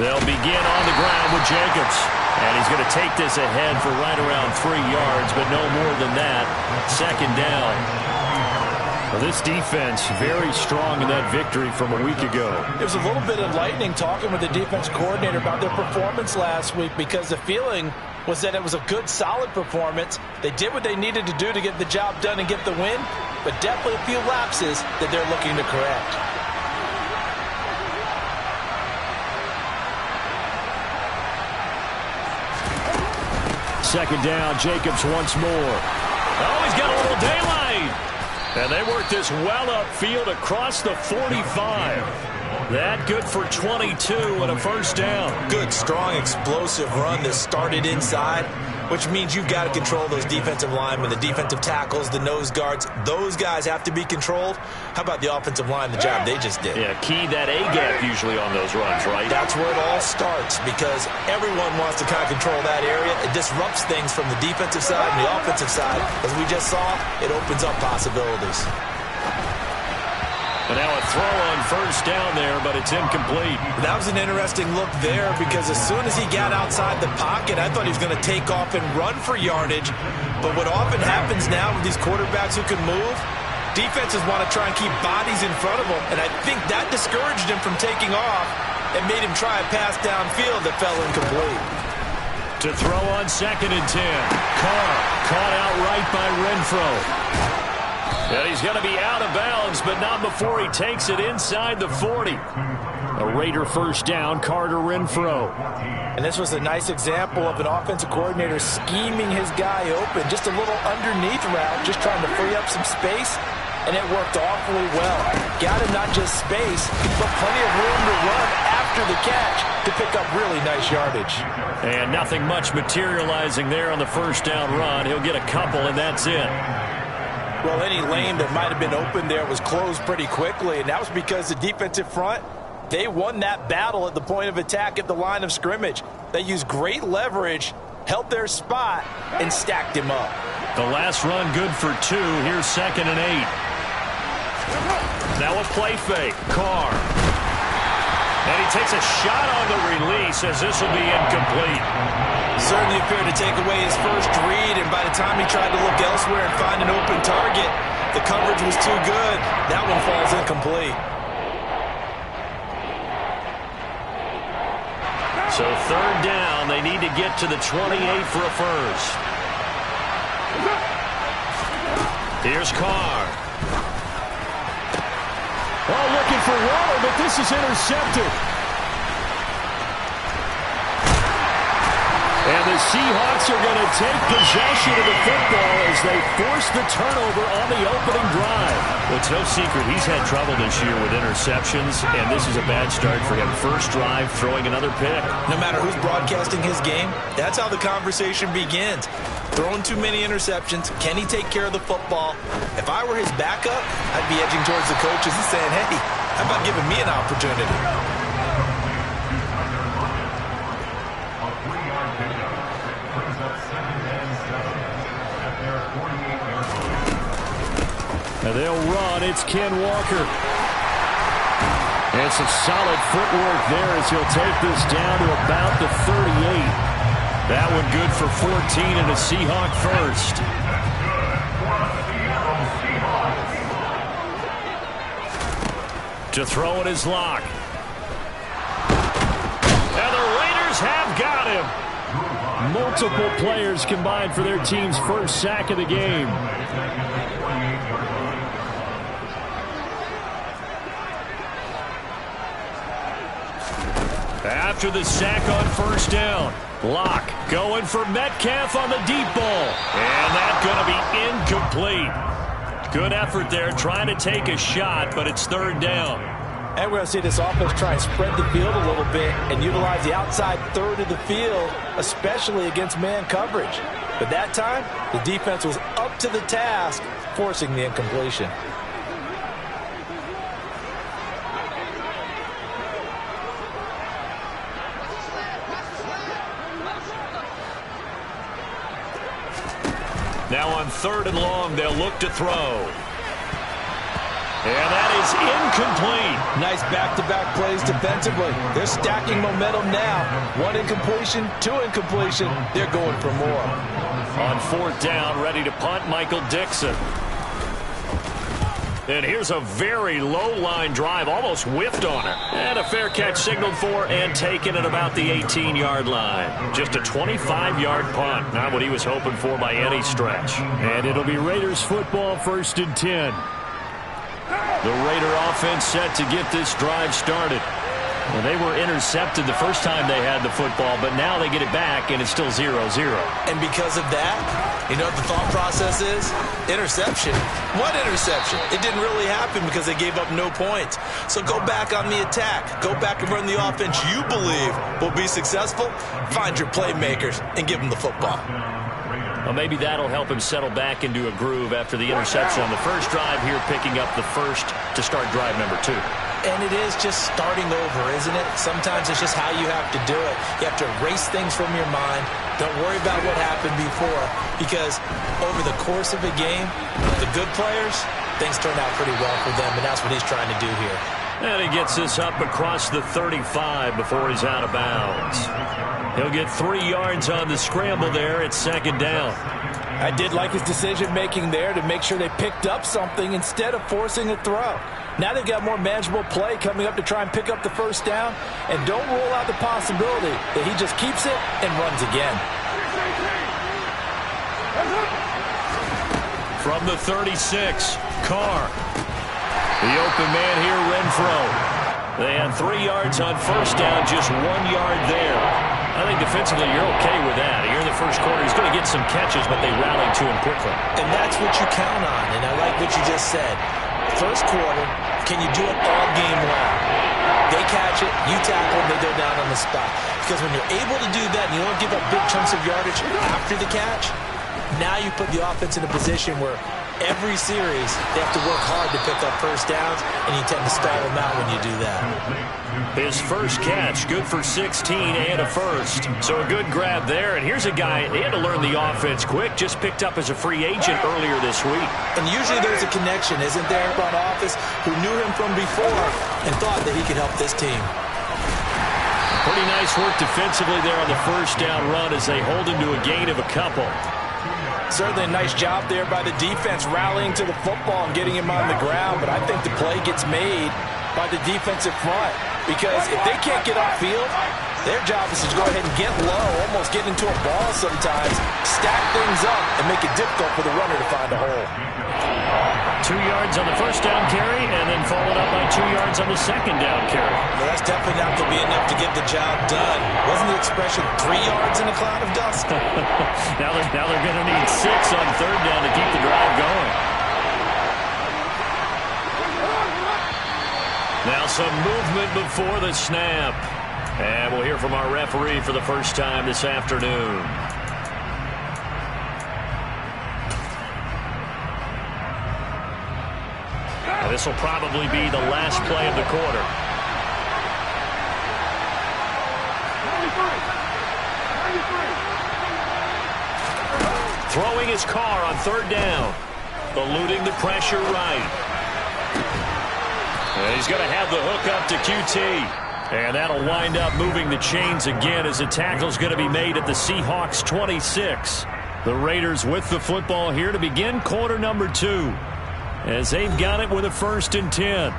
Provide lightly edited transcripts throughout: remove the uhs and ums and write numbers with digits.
They'll begin on the ground with Jacobs. And he's going to take this ahead for right around 3 yards, but no more than that. Second down. Well, this defense very strong in that victory from a week ago. It was a little bit enlightening talking with the defense coordinator about their performance last week, because the feeling was that it was a good, solid performance. They did what they needed to do to get the job done and get the win, but definitely a few lapses that they're looking to correct. Second down, Jacobs once more. Oh, he's got a little daylight. And they work this well upfield across the 45. That good for 22 and a first down. Good, strong, explosive run that started inside, which means you've got to control those defensive linemen, the defensive tackles, the nose guards. Those guys have to be controlled. How about the offensive line, the job they just did? Yeah, key that A-gap usually on those runs, right? That's where it all starts, because everyone wants to kind of control that area. It disrupts things from the defensive side and the offensive side. As we just saw, it opens up possibilities. And now a throw on first down there, but it's incomplete. That was an interesting look there, because as soon as he got outside the pocket, I thought he was going to take off and run for yardage. But what often happens now with these quarterbacks who can move, defenses want to try and keep bodies in front of them, and I think that discouraged him from taking off and made him try a pass downfield that fell incomplete. To throw on second and 10. Carr caught out right by Renfro. And he's going to be out of bounds, but not before he takes it inside the 40. A Raider first down, Carter Renfro. And this was a nice example of an offensive coordinator scheming his guy open. Just a little underneath route, just trying to free up some space, and it worked awfully well. Got him not just space, but plenty of room to run after the catch to pick up really nice yardage. And nothing much materializing there on the first down run. He'll get a couple, and that's it. Well, any lane that might have been open there was closed pretty quickly, and that was because the defensive front, they won that battle at the point of attack at the line of scrimmage. They used great leverage, held their spot, and stacked him up. The last run good for 2. Here's second and 8. Now a play fake. Carr. And he takes a shot on the release as this will be incomplete. Certainly appeared to take away his first read, and by the time he tried to look elsewhere and find an open target, the coverage was too good. That one falls incomplete. So third down, they need to get to the 28 for a first. Here's Carr. Oh, looking for Waller, but this is intercepted. And the Seahawks are going to take possession of the football as they force the turnover on the opening drive. Well, it's no secret he's had trouble this year with interceptions, and this is a bad start for him. First drive, throwing another pick. No matter who's broadcasting his game, that's how the conversation begins. Throwing too many interceptions. Can he take care of the football? If I were his backup, I'd be edging towards the coaches and saying, hey, how about giving me an opportunity? And they'll run. It's Ken Walker. And some solid footwork there as he'll take this down to about the 38. That one good for 14 and a Seahawk first. To throw it is Locke. And the Raiders have got him. Multiple players combined for their team's first sack of the game. After the sack on first down, Locke going for Metcalf on the deep ball. And that's going to be incomplete. Good effort there trying to take a shot, but it's third down. And we're going to see this offense try and spread the field a little bit and utilize the outside third of the field, especially against man coverage. But that time, the defense was up to the task, forcing the incompletion. Now on third and long, they'll look to throw. And that is incomplete. Nice back-to-back plays defensively. They're stacking momentum now. 1 incompletion, 2 incompletion. They're going for more. On 4th down, ready to punt, Michael Dixon. And here's a very low-line drive, almost whiffed on her. And a fair catch signaled for and taken at about the 18-yard line. Just a 25-yard punt, not what he was hoping for by any stretch. And it'll be Raiders football, 1st and 10. The Raider offense set to get this drive started. Well, they were intercepted the first time they had the football, but now they get it back, and it's still 0-0. And because of that, you know what the thought process is? Interception. What interception? It didn't really happen because they gave up no points. So go back on the attack. Go back and run the offense you believe will be successful. Find your playmakers and give them the football. Well, maybe that'll help him settle back into a groove after the interception on the first drive here, picking up the first to start drive number 2. And it is just starting over, isn't it? Sometimes it's just how you have to do it. You have to erase things from your mind. Don't worry about what happened before, because over the course of a game, the good players, things turn out pretty well for them, and that's what he's trying to do here. And he gets this up across the 35 before he's out of bounds. He'll get 3 yards on the scramble there at 2nd down. I did like his decision-making there to make sure they picked up something instead of forcing a throw. Now they've got more manageable play coming up to try and pick up the 1st down, and don't rule out the possibility that he just keeps it and runs again. From the 36, Carr. The open man here, Renfro. They had 3 yards on 1st down, just 1 yard there. I think defensively you're okay with that. Here in the first quarter, he's going to get some catches, but they rallied to him quickly. And that's what you count on, and I like what you just said. First quarter, can you do it all game long? They catch it, you tackle them, they go down on the spot. Because when you're able to do that and you don't give up big chunks of yardage after the catch, now you put the offense in a position where every series they have to work hard to pick up 1st downs, and you tend to stall them out when you do that. His first catch, good for 16 and a first. So a good grab there. And here's a guy, they had to learn the offense quick, just picked up as a free agent earlier this week. And usually there's a connection, isn't there, in front office, who knew him from before and thought that he could help this team. Pretty nice work defensively there on the 1st down run as they hold him to a gain of a couple. Certainly a nice job there by the defense rallying to the football and getting him on the ground, but I think the play gets made by the defensive front, because if they can't get upfield, their job is to go ahead and get low, almost get into a ball sometimes, stack things up, and make it difficult for the runner to find a hole. 2 yards on the 1st down carry, and then followed up by 2 yards on the 2nd down carry. Well, that's definitely not going to be enough to get the job done. Wasn't the expression 3 yards in a cloud of dust? Now they're going to need 6 on 3rd down to keep the drive going. Now some movement before the snap. And we'll hear from our referee for the first time this afternoon. Now, this will probably be the last play of the quarter. Throwing his Carr on 3rd down. Eluding the pressure right. And he's going to have the hook up to QT. And that'll wind up moving the chains again as the tackle's going to be made at the Seahawks 26. The Raiders with the football here to begin quarter number 2. As they've got it with a 1st and 10.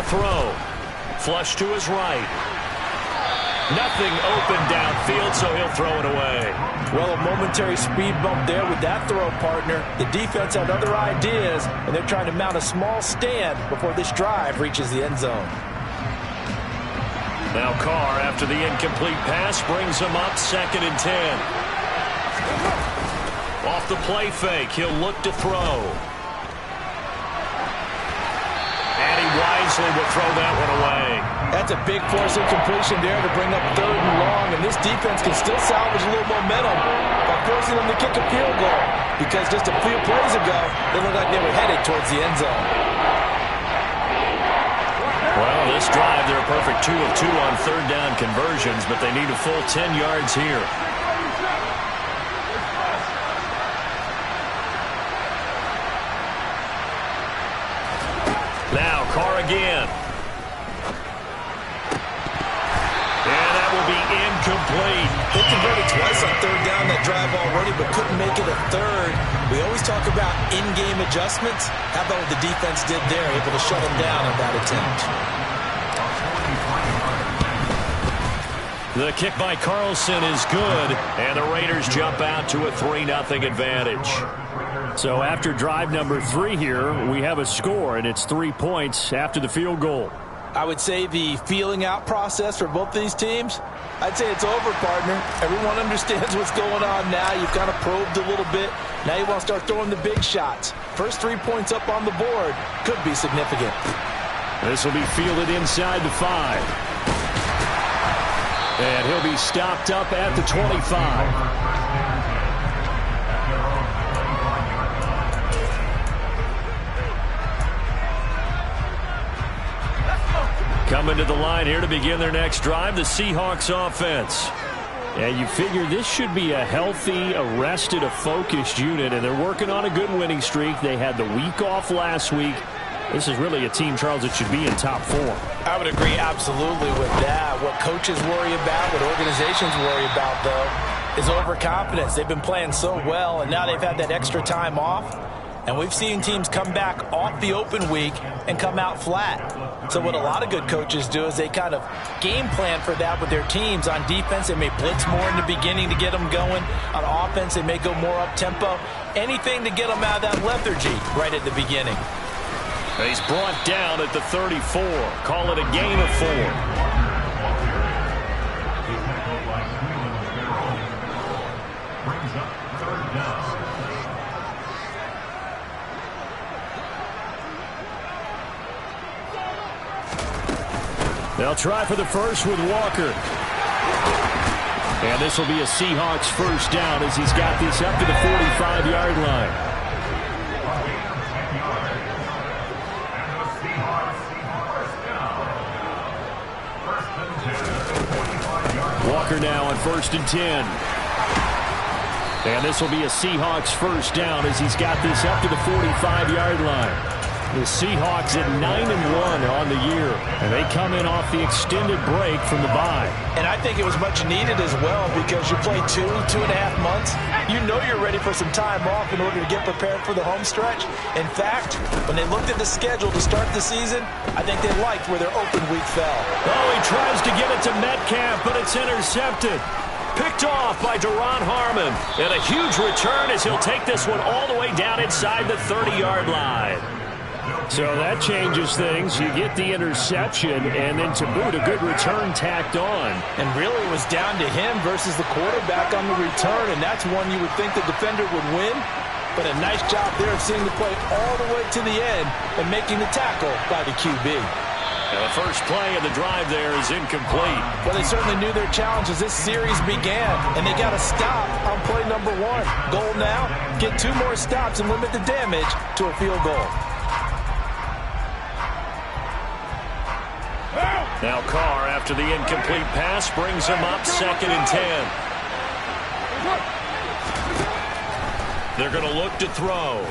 Throw. Flush to his right. Nothing open downfield, so he'll throw it away. Well, a momentary speed bump there with that throw, partner. The defense had other ideas, and they're trying to mount a small stand before this drive reaches the end zone. Now Carr, after the incomplete pass, brings him up 2nd and 10. Off the play fake, he'll look to throw. Wisely will throw that one away. That's a big force incompletion there to bring up 3rd and long, and this defense can still salvage a little momentum by forcing them to kick a field goal, because just a few plays ago, they looked like they were headed towards the end zone. Well, this drive, they're a perfect 2 of 2 on 3rd down conversions, but they need a full 10 yards here. Now, Carr again. And that will be incomplete. They converted twice on 3rd down that drive already, but couldn't make it a 3rd. We always talk about in-game adjustments. How about what the defense did there, able to shut them down on that attempt? The kick by Carlson is good, and the Raiders jump out to a 3-0 advantage. So after drive number 3 here, we have a score, and it's 3 points after the field goal. I would say the feeling out process for both these teams, I'd say it's over, partner. Everyone understands what's going on now. You've kind of probed a little bit. Now you want to start throwing the big shots. First 3 points up on the board could be significant. This will be fielded inside the 5. And he'll be stopped up at the 25. Coming to the line here to begin their next drive, the Seahawks offense. And you figure this should be a healthy, a rested, a focused unit, and they're working on a good winning streak. They had the week off last week. This is really a team, Charles, that should be in top 4. I would agree absolutely with that. What coaches worry about, what organizations worry about, though, is overconfidence. They've been playing so well, and now they've had that extra time off. And we've seen teams come back off the open week and come out flat. So what a lot of good coaches do is they kind of game plan for that with their teams. On defense, they may blitz more in the beginning to get them going. On offense, they may go more up-tempo. Anything to get them out of that lethargy right at the beginning. He's brought down at the 34. Call it a gain of 4. They'll try for the first with Walker. And this will be a Seahawks first down as he's got this up to the 45-yard line. Walker now on 1st and 10. And this will be a Seahawks first down as he's got this up to the 45-yard line. The Seahawks at 9-1 on the year, and they come in off the extended break from the bye. And I think it was much needed as well, because you play 2.5 months. You know you're ready for some time off in order to get prepared for the home stretch. In fact, when they looked at the schedule to start the season, I think they liked where their open week fell. Oh, he tries to get it to Metcalf, but it's intercepted. Picked off by Duron Harmon. And a huge return as he'll take this one all the way down inside the 30-yard line. So that changes things. You get the interception, and then to boot, a good return tacked on. And really it was down to him versus the quarterback on the return, and that's one you would think the defender would win. But a nice job there of seeing the play all the way to the end and making the tackle by the QB. And the first play of the drive there is incomplete. Well, they certainly knew their challenge as this series began, and they got to stop on play number 1. Goal now, get 2 more stops and limit the damage to a field goal. Now Carr, after the incomplete pass, brings him up 2nd and 10. They're going to look to throw.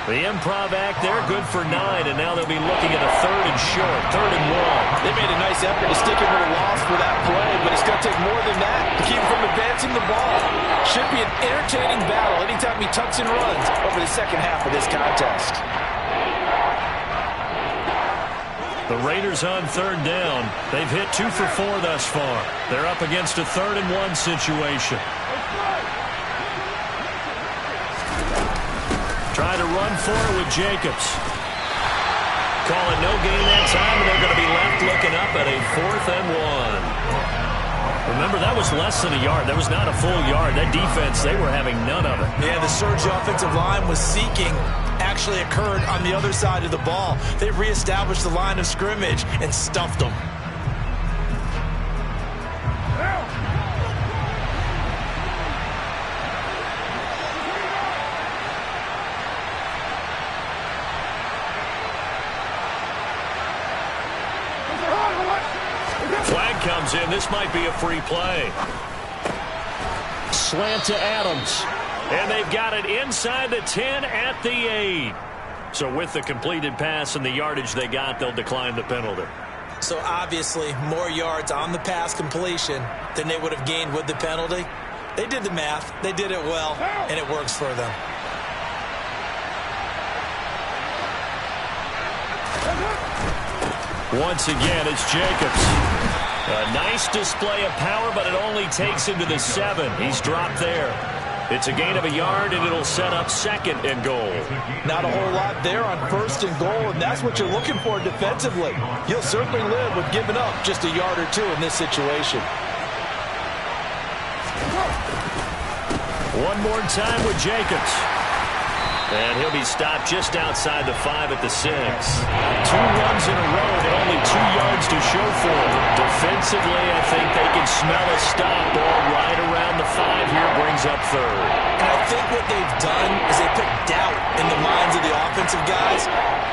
The improv act there, good for 9, and now they'll be looking at a 3rd and short, 3rd and 1. They made a nice effort to stick him with a loss for that play, but it's going to take more than that to keep him from advancing the ball. Should be an entertaining battle anytime he tucks and runs over the second half of this contest. The Raiders on 3rd down. They've hit 2 for 4 thus far. They're up against a 3rd and 1 situation. Try to run for it with Jacobs. Call it no gain that time, and they're going to be left looking up at a 4th and 1. Remember, that was less than a yard. That was not a full yard. That defense, they were having none of it. Yeah, the surge offensive line was seeking actually occurred on the other side of the ball. They reestablished the line of scrimmage and stuffed them. Flag comes in. This might be a free play. Slant to Adams. And they've got it inside the 10 at the 8. So with the completed pass and the yardage they got, they'll decline the penalty. So obviously more yards on the pass completion than they would have gained with the penalty. They did the math. They did it well, and it works for them. Once again, it's Jacobs. A nice display of power, but it only takes him to the 7. He's dropped there. It's a gain of a yard, and it'll set up 2nd and goal. Not a whole lot there on 1st and goal, and that's what you're looking for defensively. You'll certainly live with giving up just a yard or 2 in this situation. One more time with Jacobs. And he'll be stopped just outside the 5 at the 6. 2 runs in a row, but only 2 yards to show for it. Defensively, I think they can smell a stop. Ball right around the 5 here, brings up 3rd. And I think what they've done is they put doubt in the minds of the offensive guys.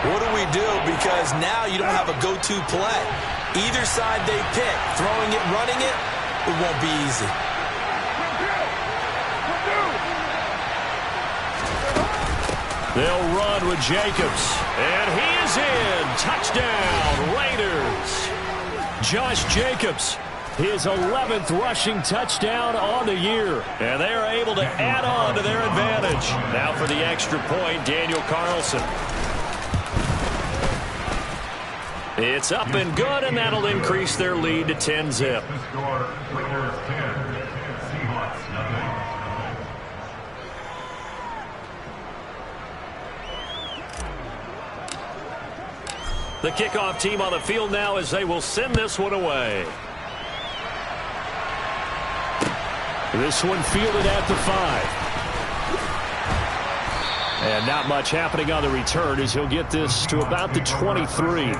What do we do? Because now you don't have a go-to play. Either side they pick, throwing it, running it, it won't be easy. They'll run with Jacobs. And he is in. Touchdown, Raiders. Josh Jacobs, his 11th rushing touchdown on the year. And they are able to add on to their advantage. Now for the extra point, Daniel Carlson. It's up and good, and that'll increase their lead to 10-zip. The kickoff team on the field now as they will send this one away. This one fielded at the 5. And not much happening on the return as he'll get this to about the 23.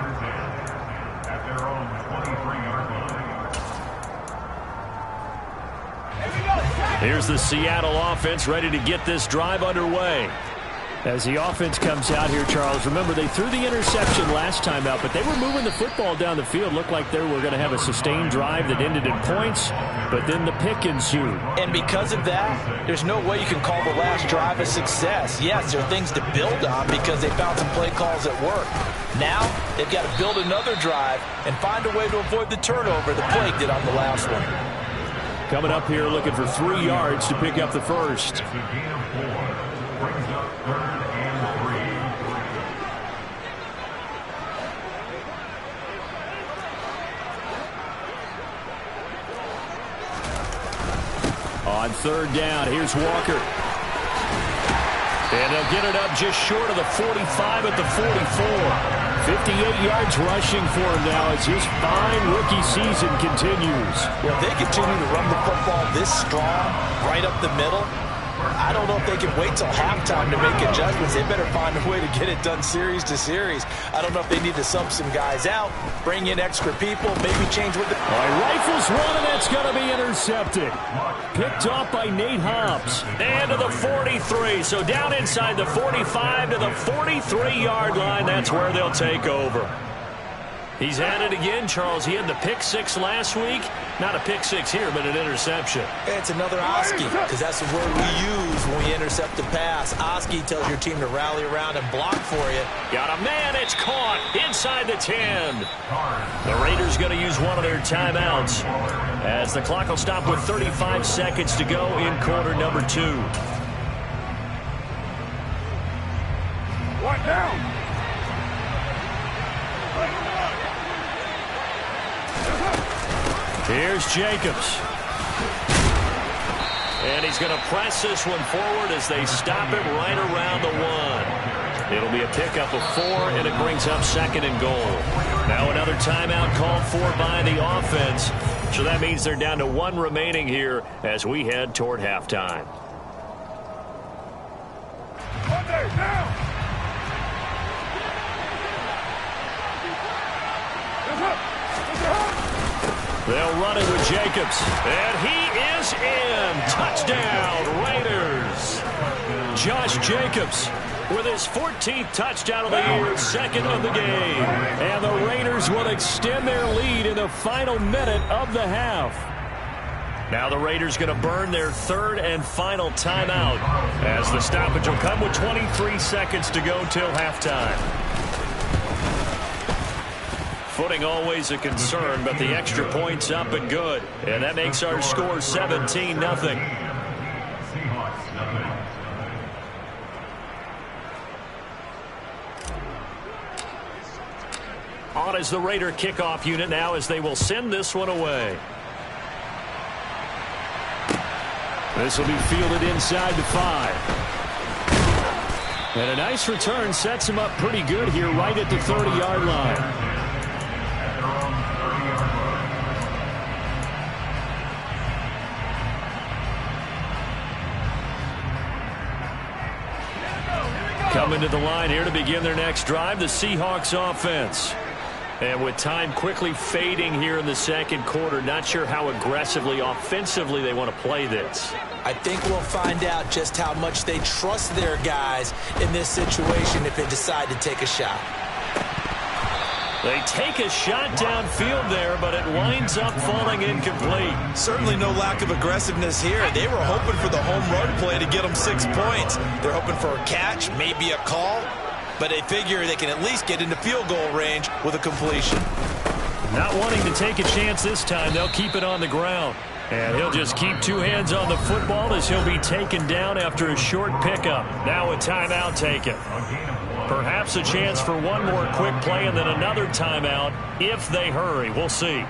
Here's the Seattle offense ready to get this drive underway. As the offense comes out here, Charles, remember they threw the interception last time out, but they were moving the football down the field. Looked like they were going to have a sustained drive that ended in points, but then the pick ensued. And because of that, there's no way you can call the last drive a success. Yes, there are things to build on because they found some play calls that work. Now, they've got to build another drive and find a way to avoid the turnover the Plague did on the last one. Coming up here looking for 3 yards to pick up the first. On 3rd down, here's Walker. And they'll get it up just short of the 45 at the 44. 58 yards rushing for him now as his fine rookie season continues. Well, if they continue to run the football this strong, right up the middle, I don't know if they can wait till halftime to make adjustments. They better find a way to get it done series to series. I don't know if they need to sub some guys out, bring in extra people, maybe change what the... All right, rifles one, and that's going to be intercepted. Picked off by Nate Hobbs. And to the 43, so down inside the 45 to the 43-yard line. That's where they'll take over. He's at it again, Charles. He had the pick 6 last week. Not a pick 6 here, but an interception. It's another Oski, because that's the word we use when we intercept a pass. Oski tells your team to rally around and block for you. Got a man. It's caught inside the 10. The Raiders going to use one of their timeouts as the clock will stop with 35 seconds to go in quarter number 2. One down. Here's Jacobs. And he's going to press this one forward as they stop it right around the 1. It'll be a pickup of 4, and it brings up 2nd and goal. Now another timeout called for by the offense. So that means they're down to 1 remaining here as we head toward halftime. They'll run it with Jacobs. And he is in. Touchdown, Raiders. Josh Jacobs with his 14th touchdown of the year, second of the game. And the Raiders will extend their lead in the final minute of the half. Now the Raiders going to burn their third and final timeout as the stoppage will come with 23 seconds to go till halftime. Footing always a concern, but the extra point's up and good. And that makes our score 17-0. On is the Raider kickoff unit now as they will send this one away. This will be fielded inside the 5. And a nice return sets him up pretty good here right at the 30-yard line. Coming to the line here to begin their next drive, the Seahawks offense. And with time quickly fading here in the second quarter, not sure how aggressively, offensively they want to play this. I think we'll find out just how much they trust their guys in this situation if they decide to take a shot. They take a shot downfield there, but it winds up falling incomplete. Certainly no lack of aggressiveness here. They were hoping for the home run play to get them 6 points. They're hoping for a catch, maybe a call, but they figure they can at least get into field goal range with a completion. Not wanting to take a chance this time, they'll keep it on the ground. And he'll just keep 2 hands on the football as he'll be taken down after a short pickup. Now a timeout taken. Perhaps a chance for one more quick play and then another timeout if they hurry. We'll see.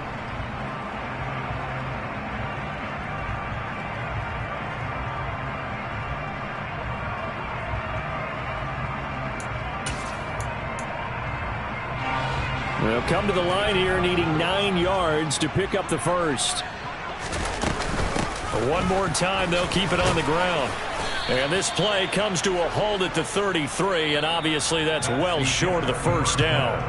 They'll come to the line here needing 9 yards to pick up the first. One more time, they'll keep it on the ground. And this play comes to a halt at the 33, and obviously that's well short of the first down.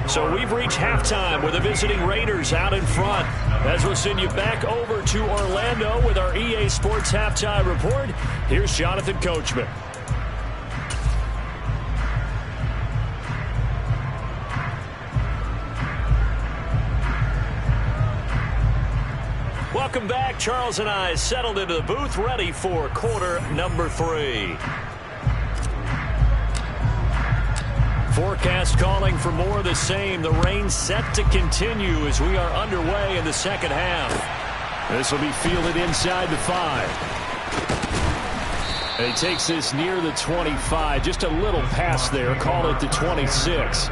So we've reached halftime with the visiting Raiders out in front. As we'll send you back over to Orlando with our EA Sports Halftime Report, here's Jonathan Coachman. Welcome back. Charles and I settled into the booth, ready for quarter number 3. Forecast calling for more of the same. The rain set to continue as we are underway in the second half. This will be fielded inside the 5. And he takes this near the 25. Just a little pass there. Call it the 26.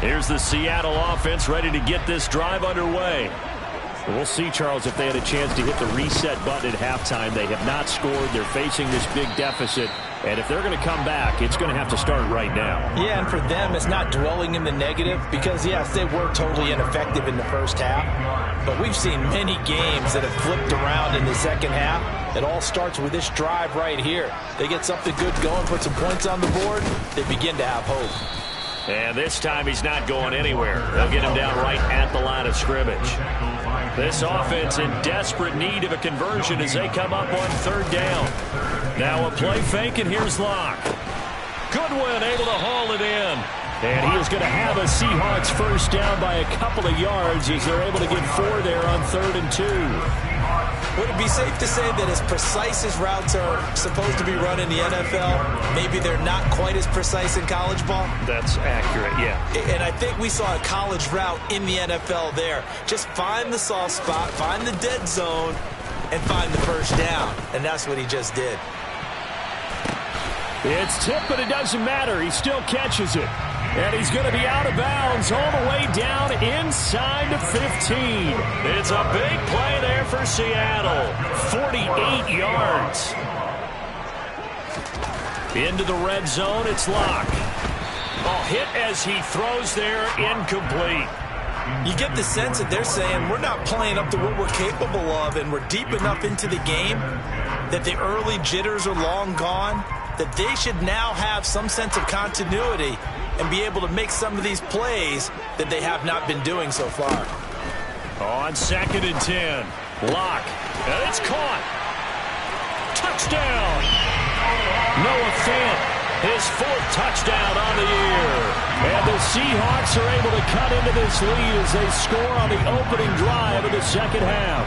Here's the Seattle offense ready to get this drive underway. We'll see, Charles, if they had a chance to hit the reset button at halftime. They have not scored. They're facing this big deficit. And if they're going to come back, it's going to have to start right now. Yeah, and for them, it's not dwelling in the negative because, yes, they were totally ineffective in the first half. But we've seen many games that have flipped around in the second half. It all starts with this drive right here. They get something good going, put some points on the board, they begin to have hope. And this time he's not going anywhere. They'll get him down right at the line of scrimmage. This offense in desperate need of a conversion as they come up on third down. Now a play fake, and here's Locke. Goodwin able to haul it in. And he is going to have a Seahawks first down by a couple of yards as they're able to get 4 there on 3rd and 2. Would it be safe to say that as precise as routes are supposed to be run in the NFL, maybe they're not quite as precise in college ball? That's accurate, yeah. And I think we saw a college route in the NFL there. Just find the soft spot, find the dead zone, and find the first down. And that's what he just did. It's tipped, but it doesn't matter. He still catches it. And he's going to be out of bounds all the way down inside the 15. It's a big play there for Seattle. 48 yards. Into the red zone, it's Locke. Hit as he throws there, incomplete. You get the sense that they're saying we're not playing up to what we're capable of, and we're deep enough into the game that the early jitters are long gone, that they should now have some sense of continuity and be able to make some of these plays that they have not been doing so far. On 2nd and 10. Lock. And it's caught. Touchdown. Noah Fant, his 4th touchdown on the year. And the Seahawks are able to cut into this lead as they score on the opening drive of the second half.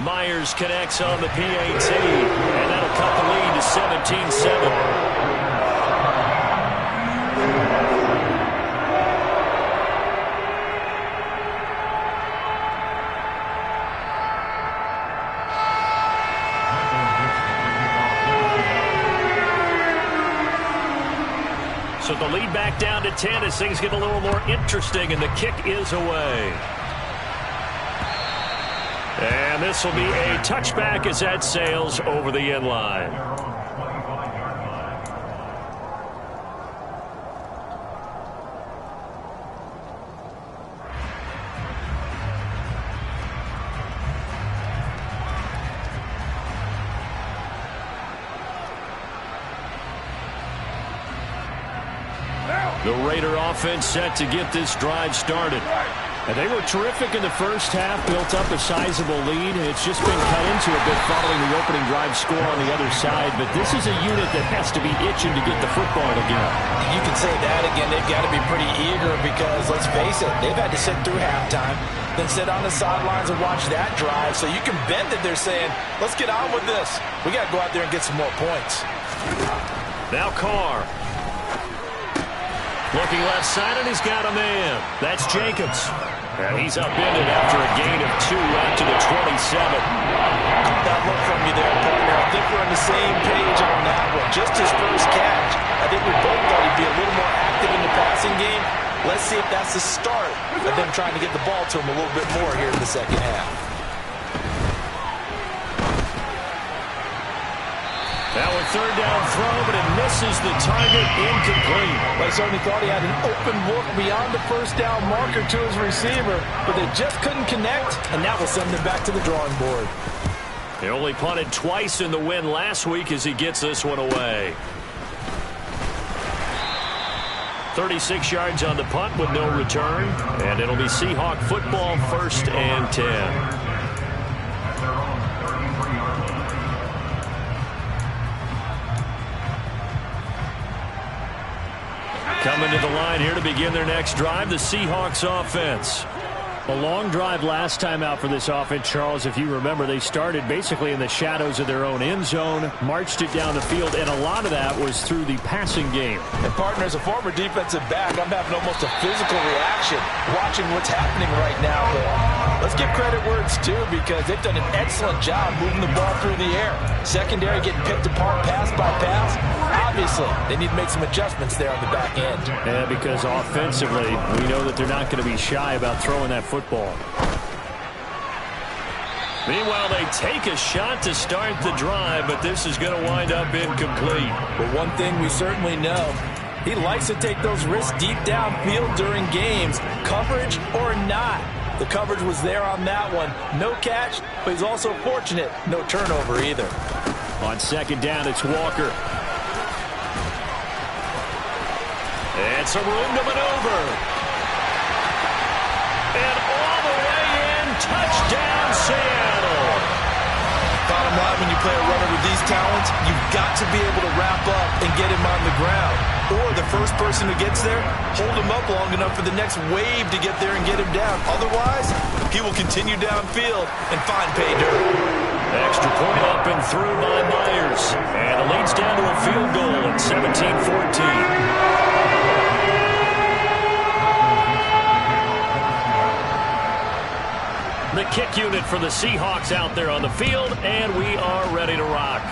Myers connects on the PAT, and that'll cut the lead to 17-7. So the lead back down to 10 as things get a little more interesting, and the kick is away. And this will be a touchback as that sails over the end line. The Raider offense set to get this drive started. And they were terrific in the first half, built up a sizable lead, and it's just been cut into a bit following the opening drive score on the other side. But this is a unit that has to be itching to get the football again. You can say that again. They've got to be pretty eager because, let's face it, they've had to sit through halftime, then sit on the sidelines and watch that drive. So you can bet that they're saying, let's get on with this. We got to go out there and get some more points. Now Carr. Looking left side, and he's got a man. That's Jacobs. And he's upended after a gain of 2 out to the 27. That look from you there, partner. I think we're on the same page on that one. Just his first catch. I think we both thought he'd be a little more active in the passing game. Let's see if that's the start of them trying to get the ball to him a little bit more here in the second half. Now a 3rd down throw, but it misses the target, incomplete. But I certainly thought he had an open look beyond the first down marker to his receiver, but they just couldn't connect, and that will send them back to the drawing board. He only punted twice in the win last week as he gets this one away. 36 yards on the punt with no return, and it'll be Seahawk football, 1st and 10. Coming to the line here to begin their next drive, the Seahawks offense. A long drive last time out for this offense, Charles. If you remember, they started basically in the shadows of their own end zone, marched it down the field, and a lot of that was through the passing game. And, partner, as a former defensive back, I'm having almost a physical reaction watching what's happening right now. But let's give credit where it's due because they've done an excellent job moving the ball through the air. Secondary getting picked apart pass by pass. Obviously, they need to make some adjustments there on the back end. Yeah, because offensively, we know that they're not going to be shy about throwing that football. Meanwhile, they take a shot to start the drive, but this is going to wind up incomplete. But one thing we certainly know, he likes to take those risks deep downfield during games, coverage or not. The coverage was there on that one. No catch, but he's also fortunate. No turnover either. On 2nd down, it's Walker. It's a room to maneuver. And all the way in, touchdown Seattle. Bottom line, when you play a runner with these talents, you've got to be able to wrap up and get him on the ground. Or the first person who gets there, hold him up long enough for the next wave to get there and get him down. Otherwise, he will continue downfield and find pay dirt. Extra point up and through by Myers. And it leads down to a field goal at 17-14. The kick unit for the Seahawks out there on the field, and we are ready to rock.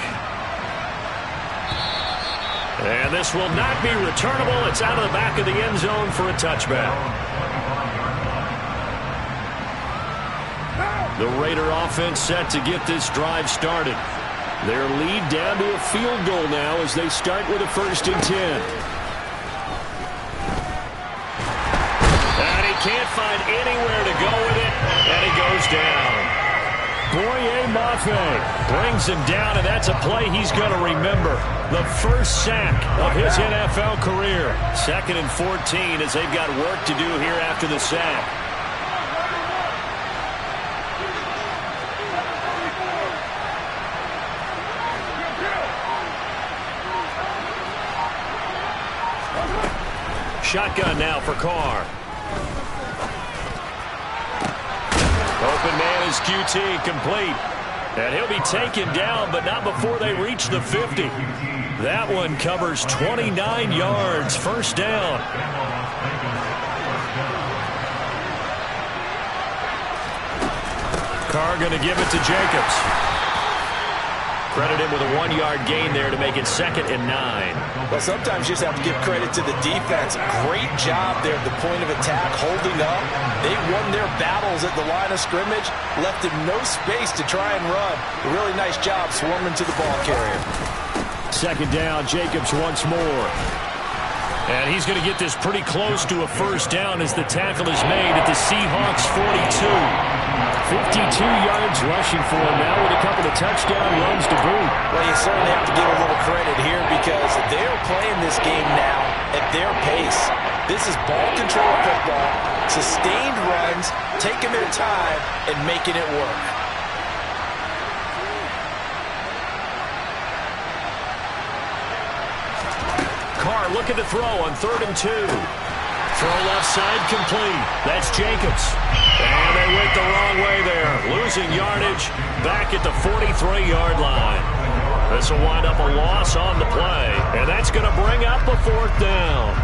And this will not be returnable. It's out of the back of the end zone for a touchback. The Raider offense set to get this drive started. Their lead down to a field goal now as they start with a 1st and 10. And he can't find anywhere to go with it, and he goes down. Boye Mafe brings him down, and that's a play he's going to remember. The first sack of his NFL career. 2nd and 14 as they've got work to do here after the sack. Shotgun now for Carr. Open man is QT, complete. And he'll be taken down, but not before they reach the 50. That one covers 29 yards. First down. Carr going to give it to Jacobs. Credit him with a 1-yard gain there to make it 2nd and 9. Well, sometimes you just have to give credit to the defense. Great job there at the point of attack, holding up. They won their battles at the line of scrimmage, left him no space to try and run. A really nice job swarming to the ball carrier. 2nd down, Jacobs once more. And he's going to get this pretty close to a first down as the tackle is made at the Seahawks 42. 52 yards rushing for him now with a couple of touchdown runs to boot. Well, you certainly have to give a little credit here because they're playing this game now at their pace. This is ball control football, sustained runs, taking their time and making it work. Carr looking to throw on 3rd and 2. Throw left side complete. That's Jacobs. And they went the wrong way there. Losing yardage back at the 43-yard line. This will wind up a loss on the play. And that's going to bring up a 4th down.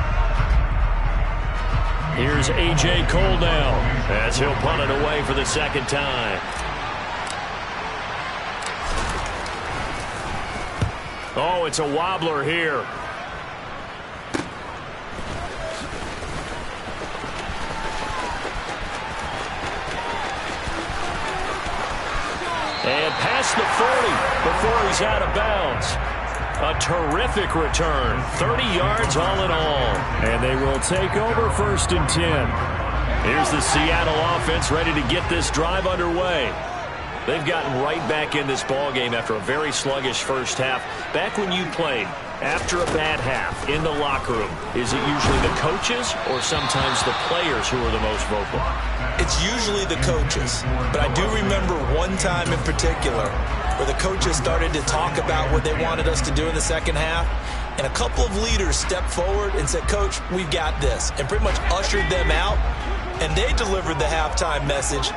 Here's A.J. Cole now as he'll punt it away for the 2nd time. Oh, it's a wobbler here. And past the 40 before he's out of bounds. A terrific return. 30 yards all in all. And they will take over 1st and 10. Here's the Seattle offense ready to get this drive underway. They've gotten right back in this ballgame after a very sluggish first half. Back when you played, after a bad half in the locker room, is it usually the coaches or sometimes the players who are the most vocal? It's usually the coaches, but I do remember one time in particular where the coaches started to talk about what they wanted us to do in the second half, and a couple of leaders stepped forward and said, "Coach, we've got this," and pretty much ushered them out, and they delivered the halftime message.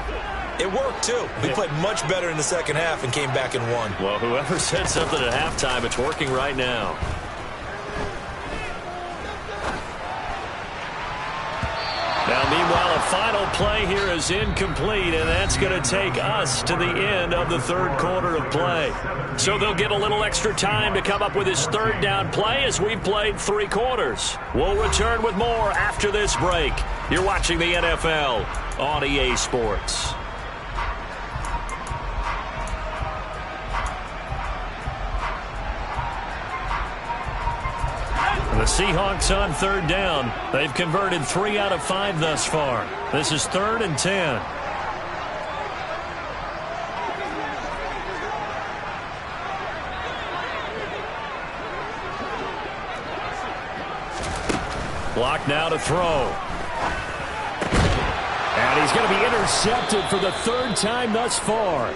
It worked, too. We played much better in the second half and came back and won. Well, whoever said something at halftime, it's working right now. Now, meanwhile, a final play here is incomplete, and that's going to take us to the end of the 3rd quarter of play. So they'll get a little extra time to come up with his 3rd down play as we've played 3 quarters. We'll return with more after this break. You're watching the NFL on EA Sports. The Seahawks on 3rd down. They've converted 3 out of 5 thus far. This is 3rd and 10. Block now to throw. And he's going to be intercepted for the 3rd time thus far.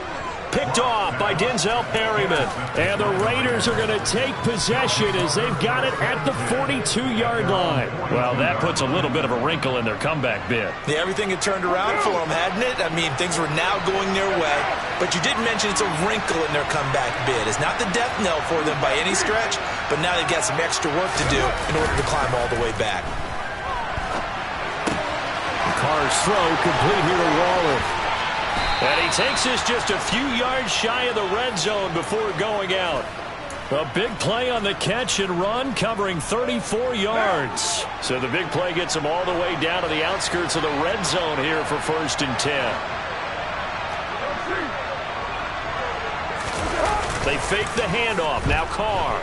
Picked off by Denzel Perryman. And the Raiders are going to take possession as they've got it at the 42-yard line. Well, that puts a little bit of a wrinkle in their comeback bid. Yeah, everything had turned around for them, hadn't it? I mean, things were now going their way. But you did mention it's a wrinkle in their comeback bid. It's not the death knell for them by any stretch, but now they've got some extra work to do in order to climb all the way back. Carr's throw complete here to Waller. And he takes this just a few yards shy of the red zone before going out. A big play on the catch and run, covering 34 yards. So the big play gets him all the way down to the outskirts of the red zone here for 1st and 10. They fake the handoff. Now Carr.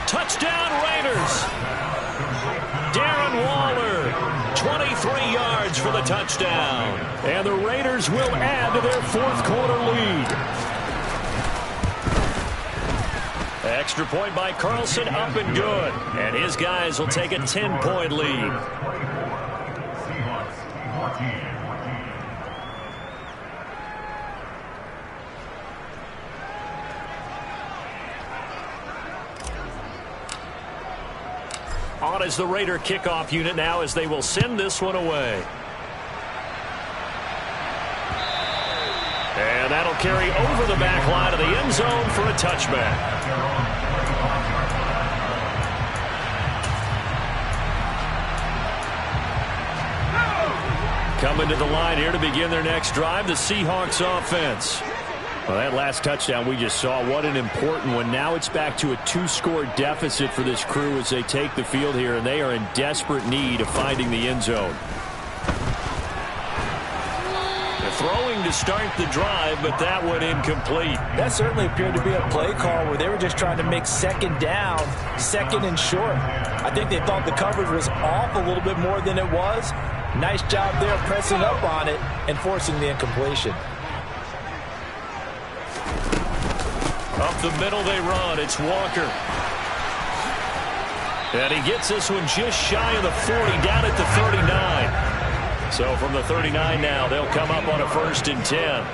Touchdown Raiders. Darren Waller, 23 yards for the the touchdown. And the Raiders will add to their fourth quarter lead. Extra point by Carlson, up and good. And his guys will take a 10-point lead. On is the Raider kickoff unit now as they will send this one away. And that'll carry over the back line of the end zone for a touchback. Coming to the line here to begin their next drive, the Seahawks offense. Well, that last touchdown we just saw, what an important one. Now it's back to a 2-score deficit for this crew as they take the field here, and they are in desperate need of finding the end zone. They're throwing to start the drive, but that one incomplete. That certainly appeared to be a play call where they were just trying to make second down, second and short. I think they thought the coverage was off a little bit more than it was. Nice job there pressing up on it and forcing the incompletion. Up the middle they run. It's Walker. And he gets this one just shy of the 40, down at the 39. So from the 39 now, they'll come up on a 1st and 10.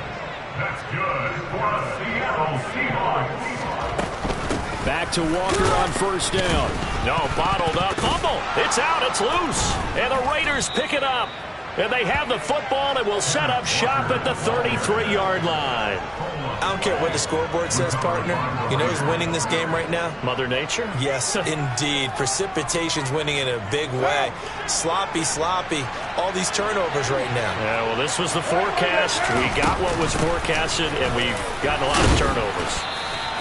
That's good for a Seattle Seahawks. Back to Walker on 1st down. No, bottled up. Fumble. It's out. It's loose. And the Raiders pick it up. And they have the football and will set up shop at the 33-yard line. I don't care what the scoreboard says, partner. You know who's winning this game right now? Mother Nature? Yes, indeed. Precipitation's winning in a big way. Sloppy, sloppy. All these turnovers right now. Yeah, well, this was the forecast. We got what was forecasted, and we've gotten a lot of turnovers.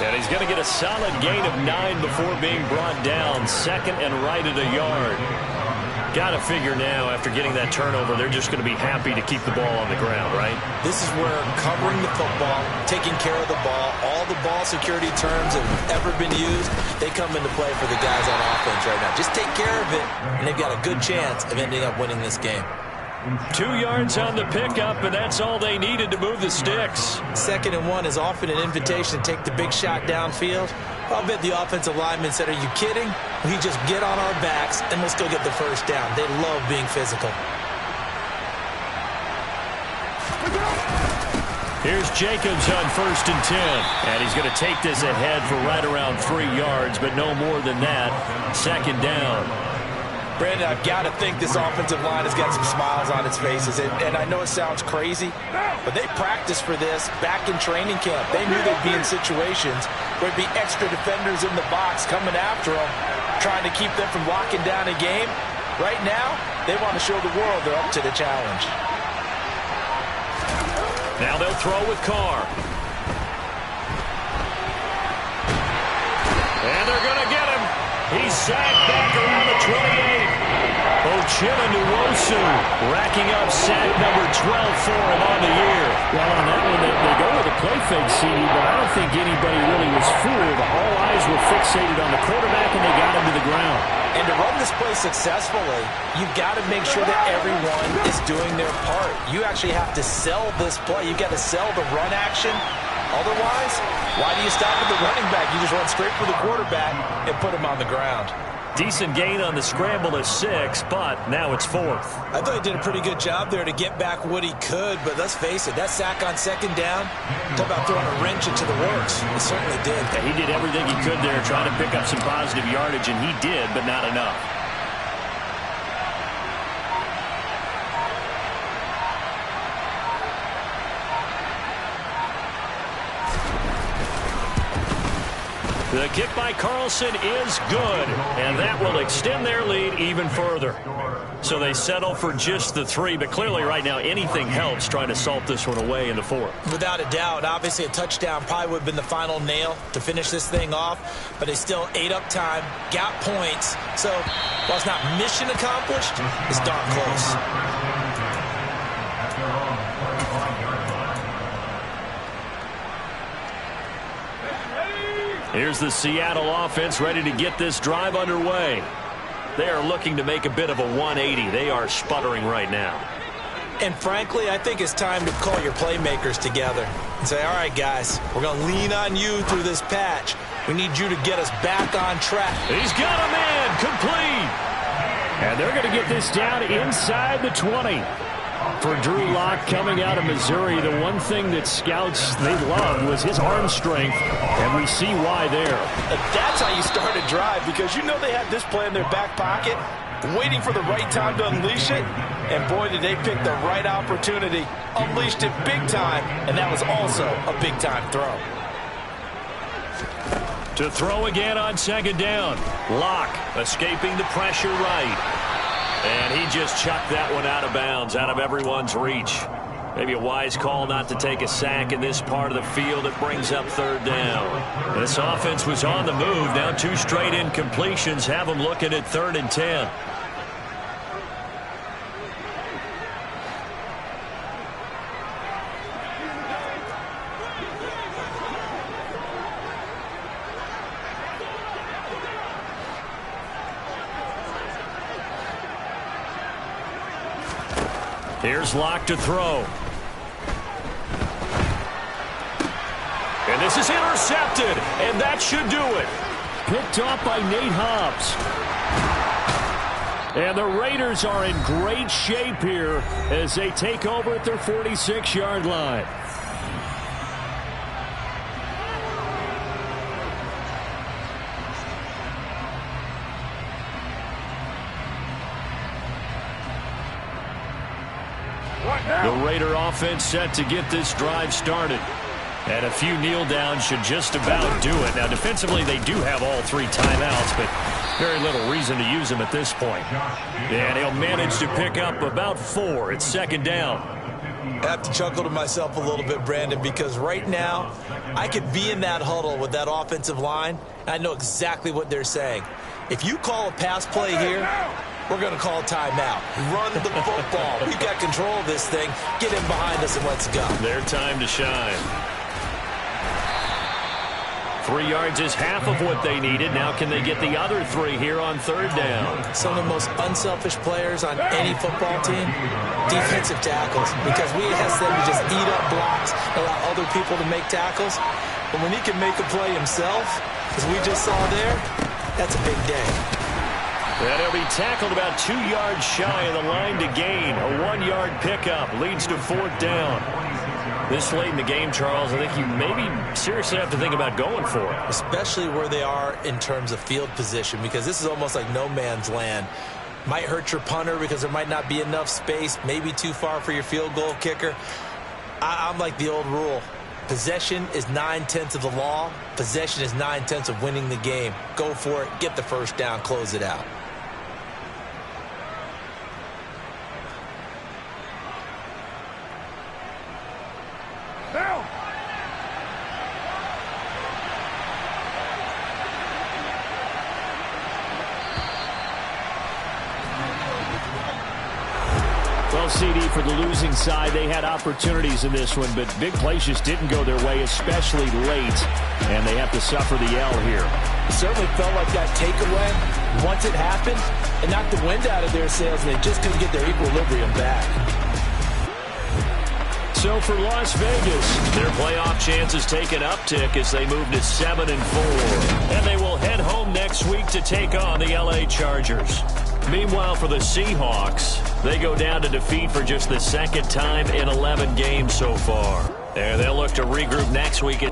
And he's going to get a solid gain of 9 before being brought down. 2nd and right at a yard. Got to figure now, after getting that turnover, they're just going to be happy to keep the ball on the ground, right? This is where covering the football, taking care of the ball, all the ball security terms that have ever been used, they come into play for the guys on offense right now. Just take care of it, and they've got a good chance of ending up winning this game. 2 yards on the pickup, and that's all they needed to move the sticks. 2nd and 1 is often an invitation to take the big shot downfield. I'll bet the offensive lineman said, are you kidding? We just get on our backs, and let's go get the 1st down. They love being physical. Here's Jacobs on 1st and 10. And he's going to take this ahead for right around 3 yards, but no more than that. 2nd down. Brandon, I've got to think this offensive line has got some smiles on its faces. And I know it sounds crazy, but they practiced for this back in training camp. They knew they'd be in situations where there'd be extra defenders in the box coming after them, trying to keep them from locking down a game. Right now, they want to show the world they're up to the challenge. Now they'll throw with Carr. And they're going to get him. He's sacked back around the 28. Uchenna-Nwosu racking up sack number 12 for him on the year. Well, on that one, they go with a play fake, CD, but I don't think anybody really was fooled. All eyes were fixated on the quarterback, and they got him to the ground. And to run this play successfully, you've got to make sure that everyone is doing their part. You actually have to sell this play. You've got to sell the run action. Otherwise, why do you stop at the running back? You just run straight for the quarterback and put him on the ground. Decent gain on the scramble is 6, but now it's 4th. I thought he did a pretty good job there to get back what he could, but let's face it, that sack on 2nd down, talk about throwing a wrench into the works. He certainly did. Yeah, he did everything he could there, trying to pick up some positive yardage, and he did, but not enough. The kick by Carlson is good, and that will extend their lead even further. So they settle for just the 3, but clearly right now anything helps trying to salt this one away in the 4th. Without a doubt, obviously a touchdown probably would have been the final nail to finish this thing off, but they still ate up time, got points. So while it's not mission accomplished, it's darn close. Here's the Seattle offense ready to get this drive underway. They are looking to make a bit of a 180. They are sputtering right now. And frankly, I think it's time to call your playmakers together and say, all right, guys, we're going to lean on you through this patch. We need you to get us back on track. He's got a man complete. And they're going to get this down inside the 20. For Drew Lock coming out of Missouri, the one thing that scouts they loved was his arm strength, and we see why there. That's how you start a drive, because you know they have this play in their back pocket, waiting for the right time to unleash it. And boy, did they pick the right opportunity. Unleashed it big time, and that was also a big-time throw. To throw again on second down. Lock escaping the pressure right. And he just chucked that one out of bounds, out of everyone's reach. Maybe a wise call not to take a sack in this part of the field. It brings up third down. This offense was on the move. Now 2 straight incompletions have them looking at 3rd and 10. Here's Lock to throw. And this is intercepted, and that should do it. Picked off by Nate Hobbs. And the Raiders are in great shape here as they take over at their 46-yard line. The Raider offense set to get this drive started. And a few kneel downs should just about do it. Now, defensively, they do have all 3 timeouts, but very little reason to use them at this point. And he'll manage to pick up about 4. It's 2nd down. I have to chuckle to myself a little bit, Brandon, because right now I could be in that huddle with that offensive line. I know exactly what they're saying. If you call a pass play here, we're going to call timeout. Run the football. We've got control of this thing. Get in behind us and let's go. Their time to shine. 3 yards is half of what they needed. Now can they get the other 3 here on 3rd down? Some of the most unselfish players on any football team, defensive tackles, because we ask them to just eat up blocks, allow other people to make tackles. But when he can make a play himself, as we just saw there, that's a big day. And he'll be tackled about 2 yards shy of the line to gain. A 1-yard pickup leads to 4th down. This late in the game, Charles, I think you maybe seriously have to think about going for it. Especially where they are in terms of field position, because this is almost like no man's land. Might hurt your punter because there might not be enough space, maybe too far for your field goal kicker. I'm like the old rule. Possession is 9/10 of the law. Possession is 9/10 of winning the game. Go for it. Get the first down. Close it out. Well, CD, for the losing side, they had opportunities in this one, but big plays just didn't go their way, especially late, and they have to suffer the L here. It certainly felt like that takeaway, once it happened, it knocked the wind out of their sails, and they just couldn't get their equilibrium back. So for Las Vegas, their playoff chances take an uptick as they move to 7-4. And they will head home next week to take on the LA Chargers. Meanwhile, for the Seahawks, they go down to defeat for just the 2nd time in 11 games so far. And they'll look to regroup next week.